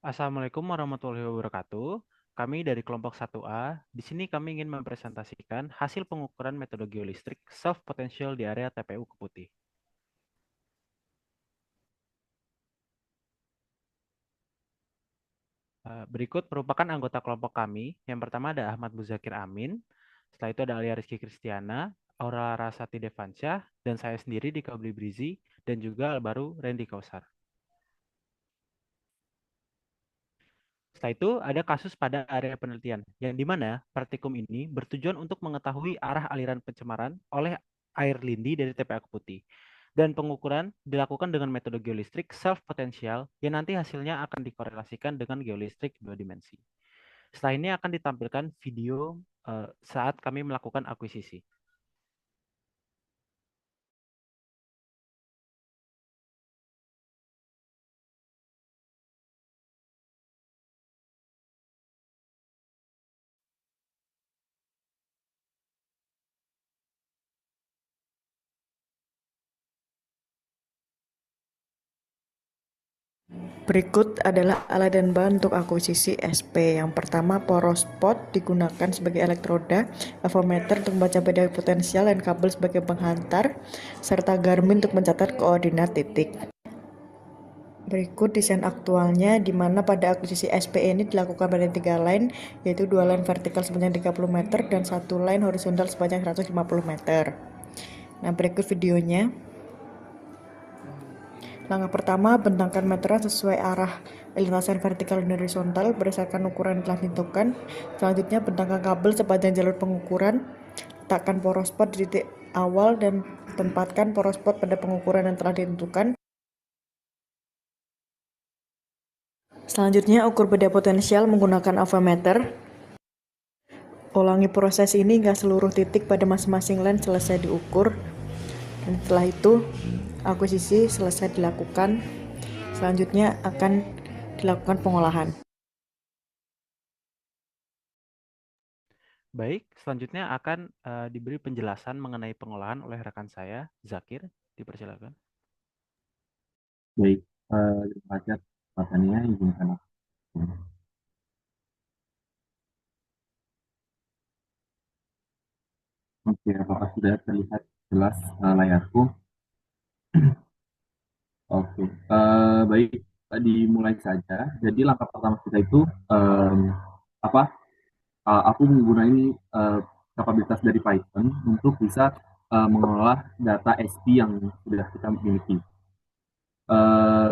Assalamualaikum warahmatullahi wabarakatuh. Kami dari kelompok 1A, di sini kami ingin mempresentasikan hasil pengukuran metode geolistrik self potential di area TPU Keputih. Berikut merupakan anggota kelompok kami. Yang pertama ada Ahmad Muzakir Amin, setelah itu ada Alia Rizky Kristiana, Aura Rasati Devansyah, dan saya sendiri di Kabli Brizi, dan juga Albaru Randy Kausar. Setelah itu ada kasus pada area penelitian, yang di mana praktikum ini bertujuan untuk mengetahui arah aliran pencemaran oleh air lindi dari TPA Keputih. Dan pengukuran dilakukan dengan metode geolistrik self potensial yang nanti hasilnya akan dikorelasikan dengan geolistrik dua dimensi. Setelah ini akan ditampilkan video saat kami melakukan akuisisi. Berikut adalah alat dan bahan untuk akuisisi SP. Yang pertama, poros spot digunakan sebagai elektroda, avometer untuk membaca beda potensial, dan kabel sebagai penghantar, serta Garmin untuk mencatat koordinat titik. Berikut desain aktualnya, di mana pada akuisisi SP ini dilakukan pada 3 line, yaitu 2 line vertikal sepanjang 30 meter dan 1 line horizontal sepanjang 150 meter. Nah, berikut videonya. Langkah pertama, bentangkan meteran sesuai arah lintasan vertikal dan horizontal berdasarkan ukuran yang telah ditentukan. Selanjutnya, bentangkan kabel sepanjang jalur pengukuran. Letakkan poros spot di titik awal dan tempatkan poros spot pada pengukuran yang telah ditentukan. Selanjutnya, ukur beda potensial menggunakan avometer. Ulangi proses ini hingga seluruh titik pada masing-masing line selesai diukur. Dan setelah itu, akuisisi selesai dilakukan. Selanjutnya akan dilakukan pengolahan. Baik, selanjutnya akan diberi penjelasan mengenai pengolahan oleh rekan saya, Zakir. Dipersilakan. Baik, terima kasih atas kesempatannya. Izinkan aku. Oke, apakah sudah terlihat jelas layarku? Oke, baik, dimulai saja. Jadi langkah pertama kita itu apa? Aku menggunakan kapabilitas dari Python untuk bisa mengolah data SP yang sudah kita miliki. Eh,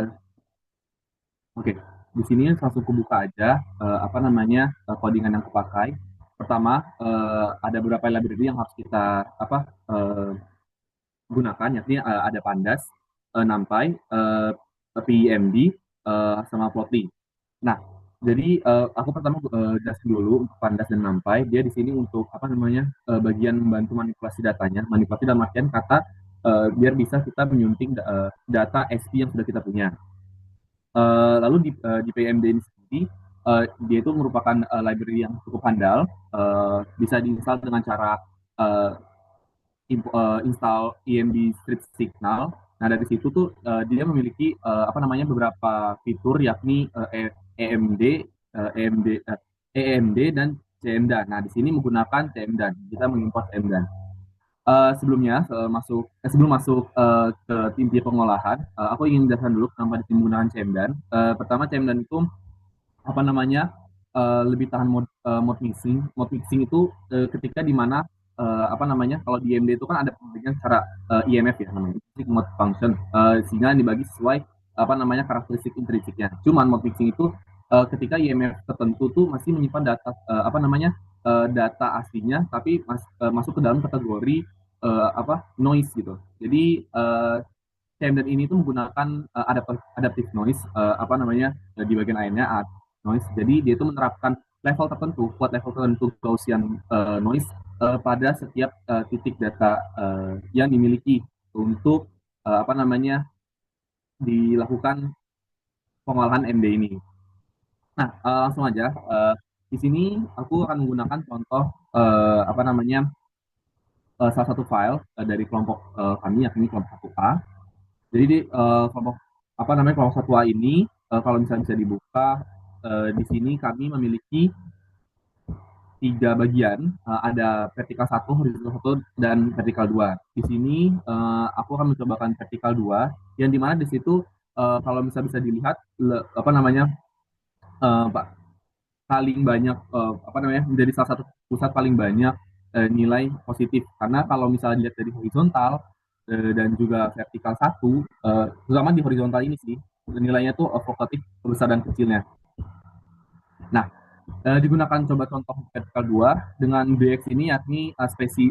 Oke, di sini langsung kebuka aja apa namanya codingan yang kepakai. Pertama, ada beberapa library yang harus kita apa eh, gunakan, yakni ada Pandas, NumPy, PEMD, sama Plotly. Nah, jadi aku pertama jelasin dulu untuk Pandas dan NumPy. Dia di sini untuk apa namanya bagian membantu manipulasi datanya, manipulasi dalam artian kata biar bisa kita menyunting data SP yang sudah kita punya. Lalu di PMD ini sendiri, dia itu merupakan library yang cukup handal, bisa diinstal dengan cara uh, install EMB strip signal. Nah, dari situ tuh dia memiliki apa namanya beberapa fitur, yakni EMD, EMD, EMD dan CMDAN. Nah, di sini menggunakan CMDAN. Kita mengimport CMDAN. Sebelumnya sebelum masuk ke inti pengolahan, aku ingin menjelaskan dulu kenapa di menggunakan CMDAN. Pertama, CMDAN itu apa namanya lebih tahan mode mixing. Mode mixing itu ketika di mana apa namanya kalau di IMD itu kan ada pembagian secara IMF ya namanya intrinsic mode function, sehingga dibagi sesuai apa namanya karakteristik intrinsiknya. Cuman mode mixing itu ketika IMF tertentu tuh masih menyimpan data apa namanya data aslinya tapi masuk ke dalam kategori apa noise gitu. Jadi Camden ini tuh menggunakan adaptive noise apa namanya di bagian akhirnya noise. Jadi dia itu menerapkan level tertentu, buat level tertentu Gaussian noise pada setiap titik data yang dimiliki untuk apa namanya dilakukan pengolahan MD ini. Nah, langsung aja. Di sini aku akan menggunakan contoh apa namanya salah satu file dari kelompok kami, yakni kelompok 1A. Jadi di kelompok apa namanya kelompok 1A ini kalau misalnya bisa dibuka, di sini kami memiliki 3 bagian, ada vertikal 1, horizontal 1, dan vertikal 2. Di sini aku akan mencobakan vertikal 2, yang dimana di situ kalau bisa dilihat apa namanya Pak, paling banyak apa namanya menjadi salah satu pusat paling banyak nilai positif, karena kalau misalnya dilihat dari horizontal dan juga vertikal 1, terutama di horizontal ini sih nilainya tuh fluktuatif besar dan kecilnya. Nah, digunakan coba contoh vertikal 2 dengan BX ini, yakni spesi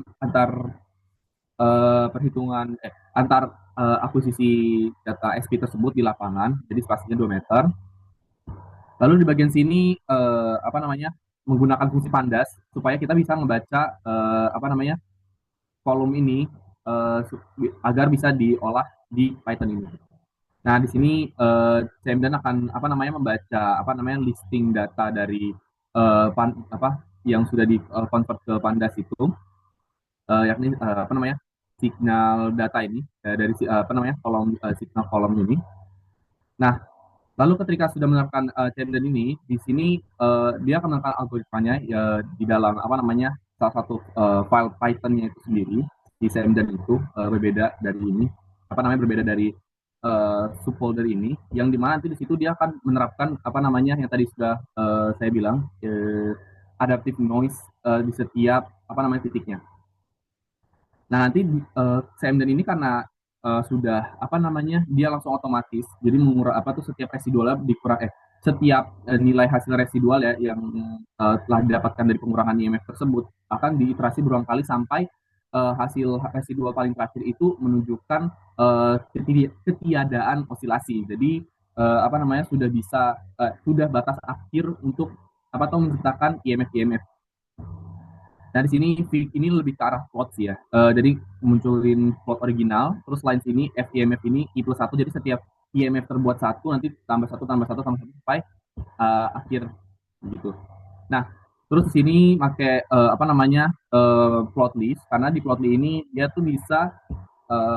perhitungan antar akuisisi data SP tersebut di lapangan, jadi spasinya 2 meter. Lalu di bagian sini apa namanya menggunakan fungsi pandas supaya kita bisa membaca apa namanya kolom ini agar bisa diolah di Python ini. Nah, di sini Cmdan akan apa namanya membaca apa namanya listing data dari apa yang sudah di convert ke pandas itu, yakni apa namanya signal data ini dari apa namanya kolom signal kolom ini. Nah, lalu ketika sudah menerapkan Cmdan ini, di sini dia akan menerapkan algoritmanya di dalam apa namanya salah satu file Python-nya itu sendiri di Cmdan itu berbeda dari ini, apa namanya berbeda dari subfolder ini, yang dimana nanti di situ dia akan menerapkan apa namanya yang tadi sudah saya bilang adaptive noise di setiap apa namanya titiknya. Nah, nanti Cmdan ini karena sudah apa namanya dia langsung otomatis, jadi mengurang apa tuh setiap residualnya dikurang setiap nilai hasil residual ya yang telah didapatkan dari pengurangan IMF tersebut akan diiterasi berulang kali sampai hasil residual paling terakhir itu menunjukkan ketiadaan osilasi. Jadi apa namanya sudah batas akhir untuk apa tuh menciptakan IMF. Nah, di sini ini lebih ke arah plot sih ya. Jadi munculin plot original, terus line sini FIMF ini I+1, jadi setiap IMF terbuat satu, nanti tambah satu, tambah satu, tambah satu, sampai akhir gitu. Nah, terus di sini pakai apa namanya plot list, karena di plot list ini dia tuh bisa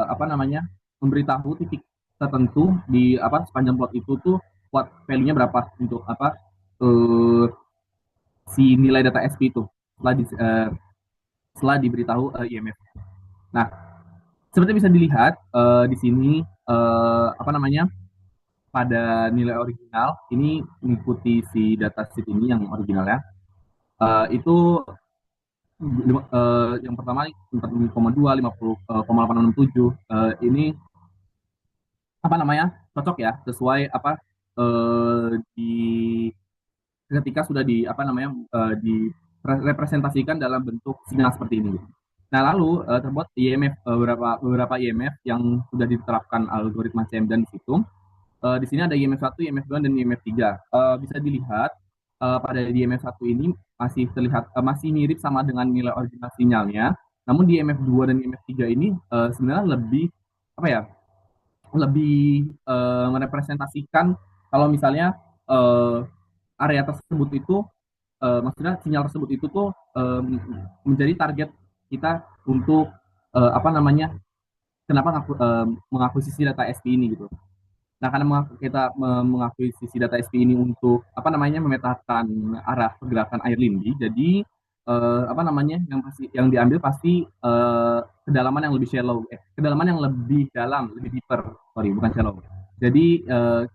apa namanya memberitahu titik tertentu di apa sepanjang plot itu tuh plot value-nya berapa untuk apa si nilai data SP itu setelah diberitahu IMF. Nah, seperti bisa dilihat di sini apa namanya pada nilai original ini mengikuti si datasheet ini yang original ya. Itu yang pertama 45,2, 50,867 ini apa namanya cocok ya sesuai apa di ketika sudah di apa namanya direpresentasikan dalam bentuk sinyal seperti ini. Nah, lalu terbuat IMF beberapa IMF yang sudah diterapkan algoritma Cmdan di situ. Di sini ada IMF 1, IMF 2, dan IMF 3. Bisa dilihat pada IMF 1 ini masih terlihat masih mirip sama dengan nilai original sinyalnya. Namun di IMF 2 dan IMF 3 ini sebenarnya lebih apa ya? Lebih merepresentasikan kalau misalnya area tersebut itu maksudnya sinyal tersebut itu tuh menjadi target kita untuk apa namanya kenapa mengakuisisi data SP ini gitu. Nah, karena kita mengakuisisi data SP ini untuk apa namanya memetakan arah pergerakan air lindi, jadi apa namanya yang diambil pasti kedalaman yang lebih shallow, kedalaman yang lebih dalam, lebih deeper, sorry bukan shallow. Jadi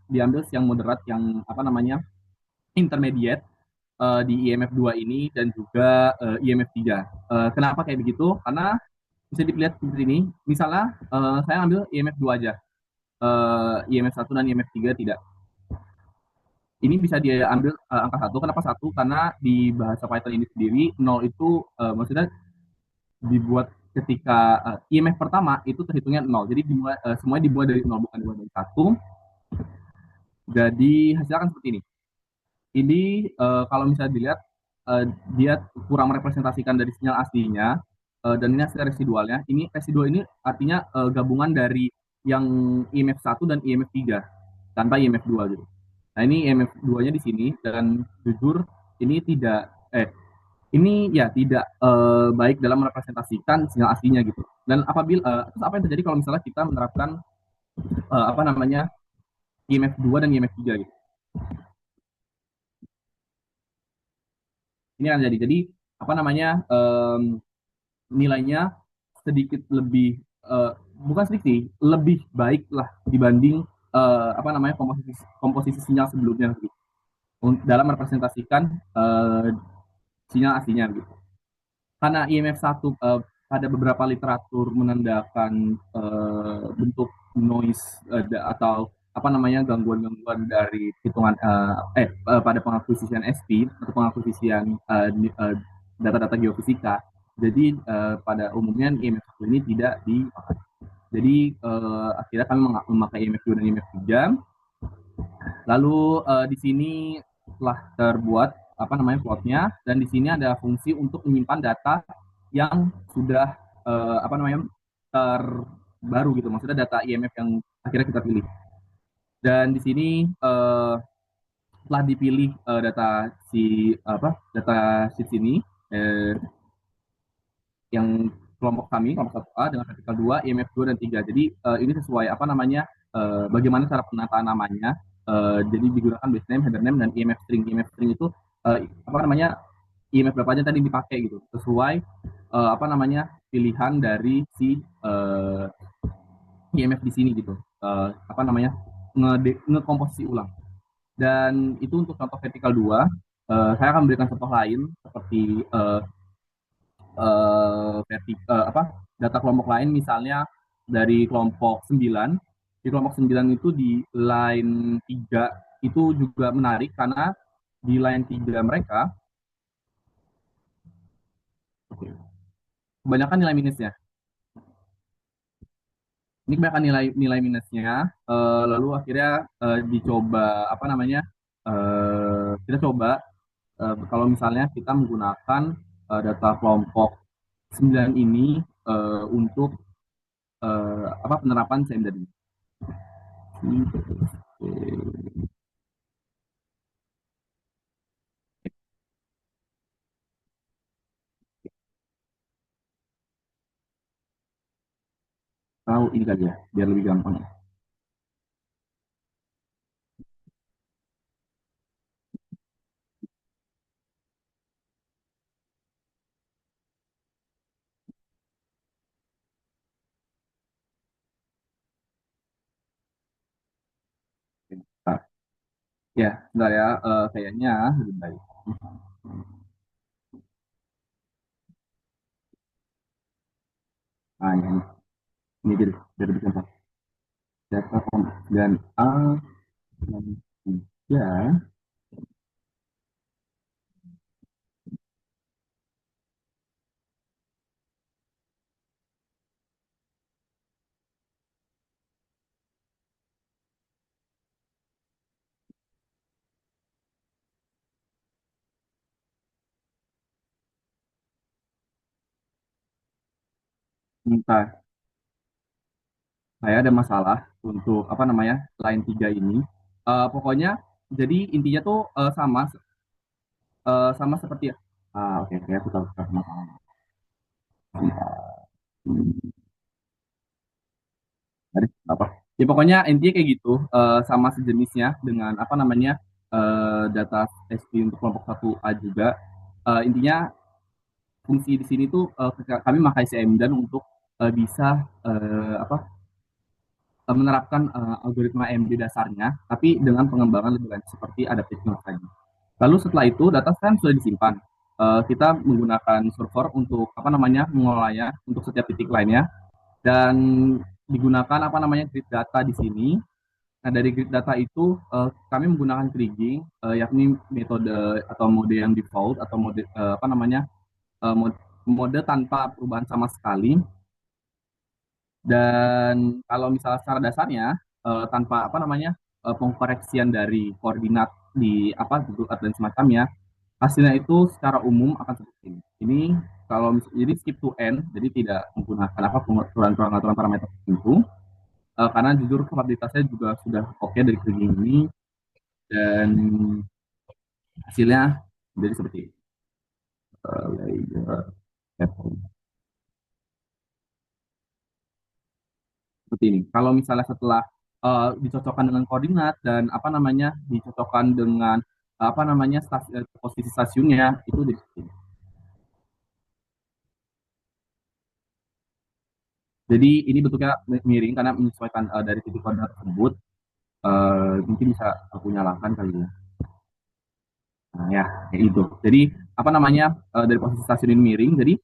diambil yang moderat, yang apa namanya intermediate di IMF 2 ini dan juga IMF 3. Kenapa kayak begitu? Karena bisa dilihat seperti ini. Misalnya saya ambil IMF 2 aja. IMF 1 dan IMF 3 tidak. Ini bisa diambil angka 1. Kenapa 1? Karena di bahasa Python ini sendiri 0 itu maksudnya dibuat ketika IMF pertama itu terhitungnya 0. Jadi semuanya dimulai dari 0, bukan dimulai dari 1. Jadi hasilnya akan seperti ini. Ini kalau misalnya dilihat dia kurang merepresentasikan dari sinyal aslinya dan ini hasil residualnya. Ini residual ini artinya gabungan dari yang IMF 1 dan IMF 3 tanpa IMF 2 gitu. Nah, ini IMF 2-nya di sini dan jujur ini ini ya tidak baik dalam merepresentasikan sinyal aslinya gitu. Dan apabila terus apa yang terjadi kalau misalnya kita menerapkan apa namanya IMF 2 dan IMF 3 gitu. Ini yang jadi. Jadi apa namanya nilainya sedikit lebih bukan sedikit sih, lebih baik lah dibanding apa namanya komposisi komposisi sinyal sebelumnya gitu. Dalam merepresentasikan sinyal aslinya gitu. Karena IMF 1 pada beberapa literatur menandakan bentuk noise atau apa namanya gangguan-gangguan dari hitungan pada pengakuisisian SP atau pengakuisisian data-data geofisika. Jadi pada umumnya IMF 1 ini tidak dipakai. Jadi akhirnya kami memakai IMF 2 dan IMF 3. Lalu di sini telah terbuat apa namanya plotnya, dan di sini ada fungsi untuk menyimpan data yang sudah apa namanya terbaru gitu, maksudnya data IMF yang akhirnya kita pilih. Dan di sini telah dipilih data si apa data sheet ini eh, yang kelompok kami kelompok 1A dengan vertikal 2, IMF 2 dan 3. Jadi ini sesuai apa namanya bagaimana cara penataan namanya. Jadi digunakan base name, header name dan IMF string. IMF string itu apa namanya IMF berapa aja tadi dipakai gitu sesuai apa namanya pilihan dari si IMF di sini gitu. Apa namanya ngekomposisi ulang. Dan itu untuk contoh vertikal 2. Saya akan memberikan contoh lain seperti apa data kelompok lain, misalnya dari kelompok 9. Di kelompok 9 itu di line 3 itu juga menarik karena di line 3 mereka kebanyakan nilai minusnya. Ini kebanyakan nilai nilai minusnya. Lalu akhirnya dicoba apa namanya? Kita coba kalau misalnya kita menggunakan data kelompok 9 ini untuk apa penerapan SEM tadi. Tahu ini kali ya, biar lebih gampang ya. Nah, ya, sebentar ya, kayaknya lebih baik. Nah, ini jadi biar lebih gampang. Data dan A dan 3. Entah, saya ada masalah untuk apa namanya line 3 ini. Pokoknya jadi intinya tuh sama seperti oke oke aku tahu masalahnya. Tadi apa? Ya pokoknya intinya kayak gitu, sama sejenisnya dengan apa namanya data SP untuk kelompok 1A juga. Intinya fungsi di sini tuh kami memakai CMDAN untuk bisa apa menerapkan algoritma AMD dasarnya, tapi dengan pengembangan lebih lanjut seperti adaptive knowledge tadi. Lalu setelah itu data kan sudah disimpan. Kita menggunakan server untuk apa namanya mengolahnya untuk setiap titik lainnya, dan digunakan apa namanya grid data di sini. Nah, dari grid data itu kami menggunakan kriging, yakni metode atau mode yang default atau mode apa namanya mode, mode tanpa perubahan sama sekali. Dan kalau misalnya secara dasarnya tanpa apa namanya pengkoreksian dari koordinat di apa Google Earth dan semacamnya, hasilnya itu secara umum akan seperti ini. Ini kalau jadi skip to end, jadi tidak menggunakan apa pengaturan-pengaturan parameter tertentu, karena jujur kapabilitasnya juga sudah oke dari kriging ini, dan hasilnya jadi seperti ini. Layer seperti ini. Kalau misalnya setelah dicocokkan dengan koordinat dan apa namanya dicocokkan dengan apa namanya posisi stasiunnya itu di situ. Jadi ini bentuknya miring karena menyesuaikan dari titik koordinat tersebut. Mungkin bisa aku nyalakan kali ya. Nah, ya, kayak itu. Jadi apa namanya dari posisi stasiun ini miring, jadi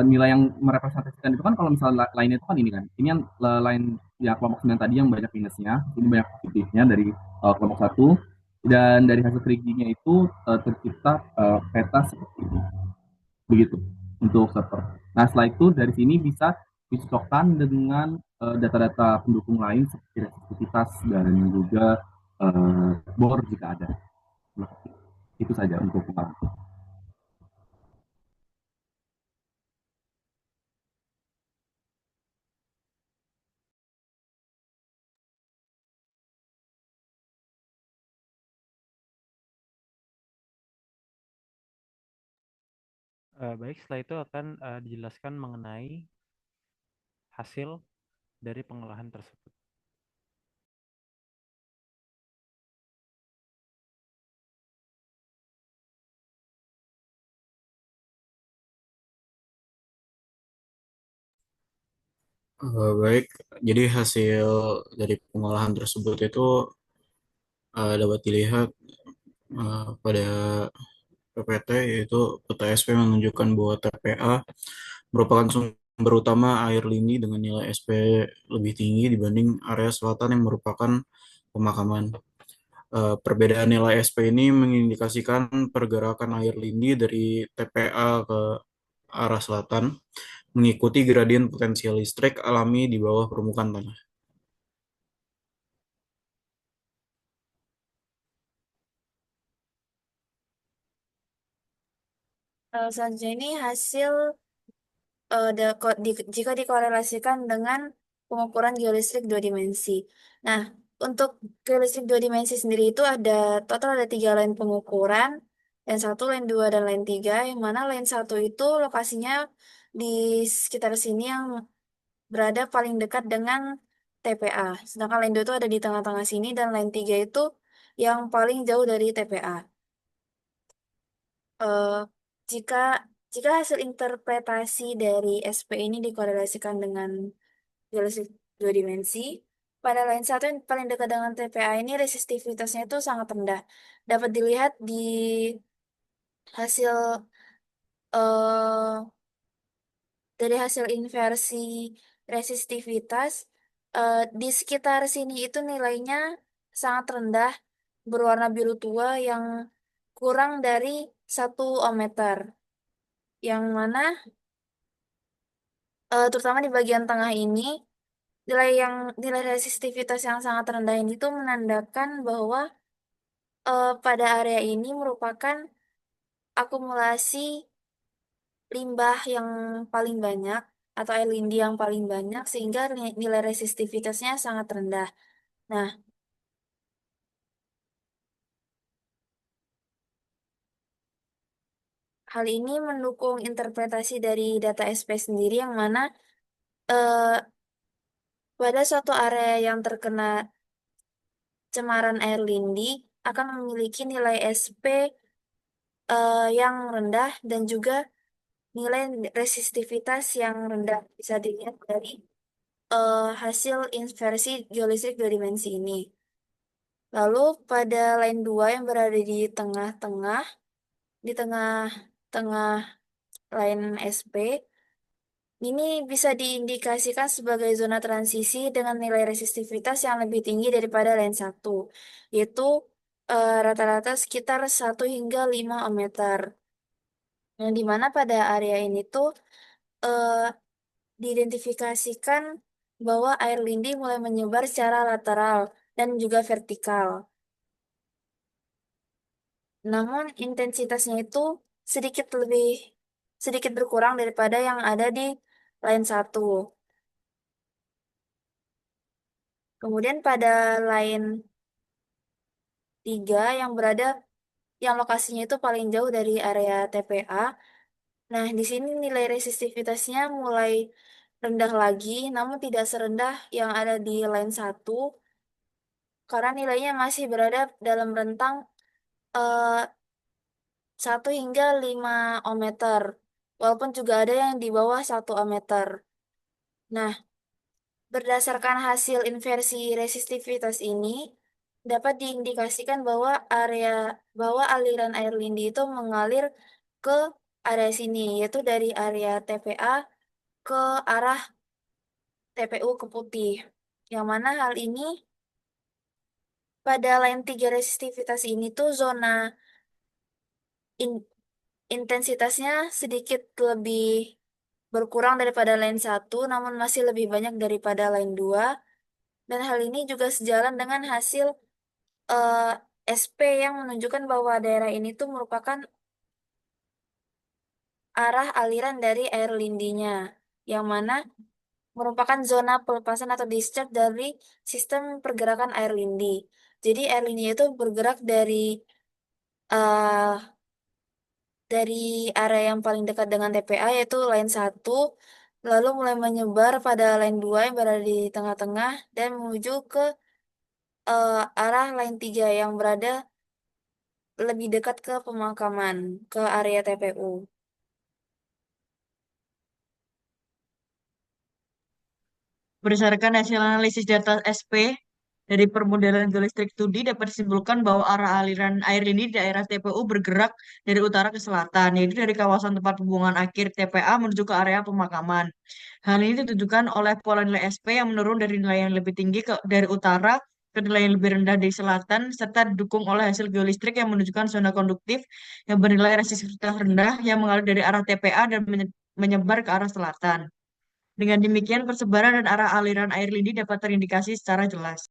nilai yang merepresentasikan itu kan kalau misalnya lainnya itu kan ini kan, ini yang lain ya kelompok 9 tadi yang banyak minusnya, ini banyak positifnya dari kelompok satu dan dari hasil krigingnya itu tercipta peta seperti ini, begitu untuk server. Nah setelah itu dari sini bisa dicocokkan dengan data-data pendukung lain seperti resistivitas dan juga bor jika ada. Nah, itu saja untuk pengalaman. Baik, setelah itu akan dijelaskan mengenai hasil dari pengolahan tersebut. Baik, jadi hasil dari pengolahan tersebut itu dapat dilihat pada PPT, yaitu peta SP menunjukkan bahwa TPA merupakan sumber utama air lindi dengan nilai SP lebih tinggi dibanding area selatan yang merupakan pemakaman. Perbedaan nilai SP ini mengindikasikan pergerakan air lindi dari TPA ke arah selatan mengikuti gradien potensial listrik alami di bawah permukaan tanah. Selanjutnya ini hasil jika dikorelasikan dengan pengukuran geolistrik dua dimensi. Nah, untuk geolistrik dua dimensi sendiri itu total ada tiga line pengukuran, line satu, line dua, dan line tiga. Yang mana line satu itu lokasinya di sekitar sini yang berada paling dekat dengan TPA. Sedangkan line dua itu ada di tengah-tengah sini dan line tiga itu yang paling jauh dari TPA. eh, jika jika hasil interpretasi dari SP ini dikorelasikan dengan geometri dua dimensi, pada line satu yang paling dekat dengan TPA ini resistivitasnya itu sangat rendah. Dapat dilihat di hasil eh, dari hasil inversi resistivitas di sekitar sini itu nilainya sangat rendah, berwarna biru tua yang kurang dari 1 ohmmeter. Yang mana terutama di bagian tengah ini nilai resistivitas yang sangat rendah ini tuh menandakan bahwa pada area ini merupakan akumulasi limbah yang paling banyak atau air lindi yang paling banyak sehingga nilai resistivitasnya sangat rendah. Nah, hal ini mendukung interpretasi dari data SP sendiri yang mana eh, pada suatu area yang terkena cemaran air lindi akan memiliki nilai SP yang rendah dan juga nilai resistivitas yang rendah bisa dilihat dari hasil inversi geolistrik dua dimensi ini. Lalu pada line 2 yang berada di tengah-tengah line SP, ini bisa diindikasikan sebagai zona transisi dengan nilai resistivitas yang lebih tinggi daripada line satu, yaitu rata-rata sekitar 1 hingga 5 ohmmeter. Yang dimana pada area ini tuh eh, diidentifikasikan bahwa air lindi mulai menyebar secara lateral dan juga vertikal. Namun intensitasnya itu sedikit lebih sedikit berkurang daripada yang ada di line satu. Kemudian pada line 3 yang lokasinya itu paling jauh dari area TPA. Nah, di sini nilai resistivitasnya mulai rendah lagi, namun tidak serendah yang ada di line satu karena nilainya masih berada dalam rentang eh 1 hingga 5 ohmmeter. Walaupun juga ada yang di bawah 1 ohmmeter. Nah, berdasarkan hasil inversi resistivitas ini, dapat diindikasikan bahwa aliran air lindi itu mengalir ke area sini, yaitu dari area TPA ke arah TPU ke putih. Yang mana hal ini pada line 3 resistivitas ini tuh zona in- intensitasnya sedikit lebih berkurang daripada line 1, namun masih lebih banyak daripada line 2. Dan hal ini juga sejalan dengan hasil eh, SP yang menunjukkan bahwa daerah ini tuh merupakan arah aliran dari air lindinya, yang mana merupakan zona pelepasan atau discharge dari sistem pergerakan air lindi. Jadi air lindi itu bergerak eh dari area yang paling dekat dengan TPA yaitu line 1, lalu mulai menyebar pada line 2 yang berada di tengah-tengah dan menuju ke arah line 3 yang berada lebih dekat ke pemakaman, ke area TPU. Berdasarkan hasil analisis data SP dari permodelan geolistrik 2D dapat disimpulkan bahwa arah aliran air lindi di daerah TPU bergerak dari utara ke selatan, yaitu dari kawasan tempat pembuangan akhir TPA menuju ke area pemakaman. Hal ini ditunjukkan oleh pola nilai SP yang menurun dari nilai yang lebih tinggi dari utara ke nilai yang lebih rendah dari selatan, serta didukung oleh hasil geolistrik yang menunjukkan zona konduktif yang bernilai resistivitas rendah yang mengalir dari arah TPA dan menyebar ke arah selatan. Dengan demikian, persebaran dan arah aliran air lindi dapat terindikasi secara jelas.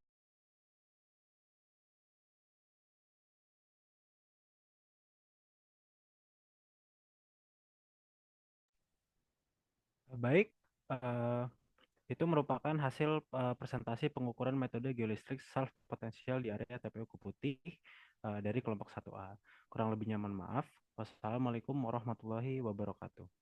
Baik, eh, itu merupakan hasil presentasi pengukuran metode geolistrik self potensial di area TPU Kuputih dari kelompok 1A. Kurang lebihnya mohon maaf. Wassalamualaikum warahmatullahi wabarakatuh.